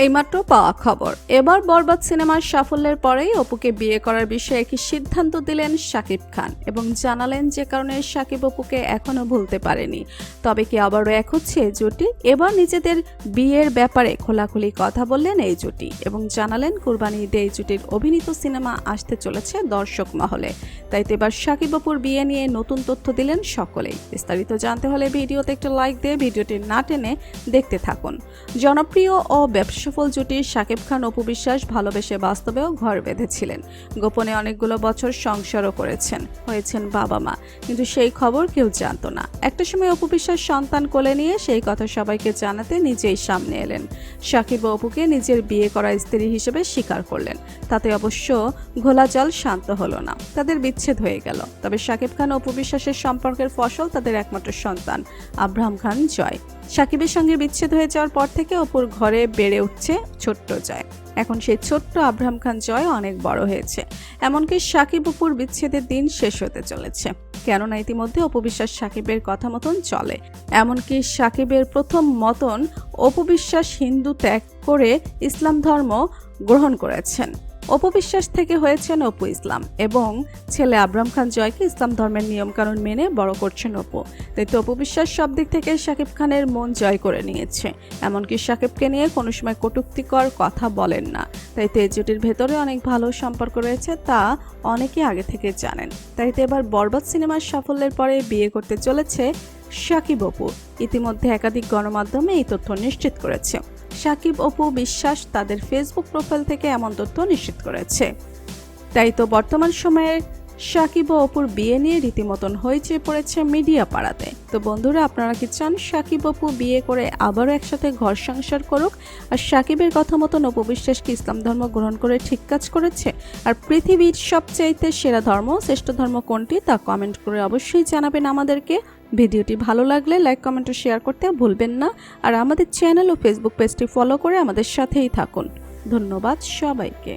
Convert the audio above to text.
এইমাত্র পাওয়া খবর, এবার বরবাদ সিনেমার সাফল্যের পরেই অপুকে বিয়ে করার বিষয়ে একটি সিদ্ধান্ত দিলেন শাকিব খান এবং জানালেন যে কারণে শাকিব অপুকে এখনো ভুলতে পারেনি। তবে কি আবারও এক হচ্ছে এই জুটি? এবার নিজেদের বিয়ের ব্যাপারে খোলাখুলি কথা বললেন এই জুটি এবং জানালেন কুরবানি ঈদে এই জুটির অভিনীত সিনেমা আসতে চলেছে দর্শক মহলে। তাই তো এবার শাকিব অপুর বিয়ে নিয়ে নতুন তথ্য দিলেন সকলেই। বিস্তারিত জানতে হলে ভিডিওতে একটা লাইক দিয়ে ভিডিওটি না টেনে দেখতে থাকুন। জনপ্রিয় ও সফল জুটি শাকিব খান অপু বিশ্বাস ভালোবেসে বাস্তবেও ঘর বেঁধেছিলেন। গোপনে অনেকগুলো বছর সংসারও করেছেন, হয়েছেন বাবা মা, কিন্তু সেই খবর কেউ জানতো না। একটা সময় অপু বিশ্বাস সন্তান কোলে নিয়ে সেই কথা সবাইকে জানাতে নিজেই সামনে এলেন। শাকিব ও অপুকে নিজের বিয়ে করা স্ত্রী হিসেবে স্বীকার করলেন। তাতে অবশ্য ঘোলা জল শান্ত হলো না, তাদের বিচ্ছেদ হয়ে গেল। তবে শাকিব খান অপু বিশ্বাসের সম্পর্কের ফসল তাদের একমাত্র সন্তান আব্রাহাম খান জয়। শাকিবের সঙ্গে বিচ্ছেদ হয়ে যাওয়ার পর থেকে অপুর ঘরে বেড়ে উঠছে ছোট্ট জয়। এখন সেই ছোট্ট আব্রাহাম খান জয় অনেক বড় হয়েছে। এমনকি শাকিব অপুর বিচ্ছেদের দিন শেষ হতে চলেছে, কেননা ইতিমধ্যে অপু বিশ্বাস শাকিবের কথা মতন চলে। এমনকি শাকিবের প্রথম মতন অপু বিশ্বাস হিন্দু ত্যাগ করে ইসলাম ধর্ম গ্রহণ করেছেন। অপু বিশ্বাস থেকে হয়েছেন অপু ইসলাম এবং ছেলে আব্রাহাম খান জয়কে ইসলাম ধর্মের নিয়মকানুন মেনে বড় করছেন অপু। তাই তো অপু বিশ্বাস সব দিক থেকে শাকিব খানের মন জয় করে নিয়েছে। এমনকি শাকিবকে নিয়ে কোনো সময় কটূক্তিকর কথা বলেন না। তাই তো এই জুটির ভেতরে অনেক ভালো সম্পর্ক রয়েছে, তা অনেকে আগে থেকে জানেন। তাই তো এবার বরবাদ সিনেমার সাফল্যের পরে বিয়ে করতে চলেছে শাকিব অপু। ইতিমধ্যে একাধিক গণমাধ্যমে এই তথ্য নিশ্চিত করেছে। শাকিব অপু বিশ্বাস তাদের ফেসবুক প্রোফাইল থেকে এমন তথ্য নিশ্চিত করেছে। তাই তো বর্তমান সময়ে শাকিব ও অপুর বিয়ে নিয়ে রীতিমতন হইচই পড়েছে মিডিয়া পাড়াতে। তো বন্ধুরা, আপনারা কি চান শাকিব অপু বিয়ে করে আবারও একসাথে ঘর সংসার করুক? আর শাকিবের কথা মতন অপু বিশ্বাস কি ইসলাম ধর্ম গ্রহণ করে ঠিক কাজ করেছে? আর পৃথিবীর সবচাইতে সেরা ধর্ম, শ্রেষ্ঠ ধর্ম কোনটি, তা কমেন্ট করে অবশ্যই জানাবেন আমাদেরকে। ভিডিওটি ভালো লাগলে লাইক, কমেন্ট ও শেয়ার করতে ভুলবেন না। আর আমাদের চ্যানেল ও ফেসবুক পেজটি ফলো করে আমাদের সাথেই থাকুন। ধন্যবাদ সবাইকে।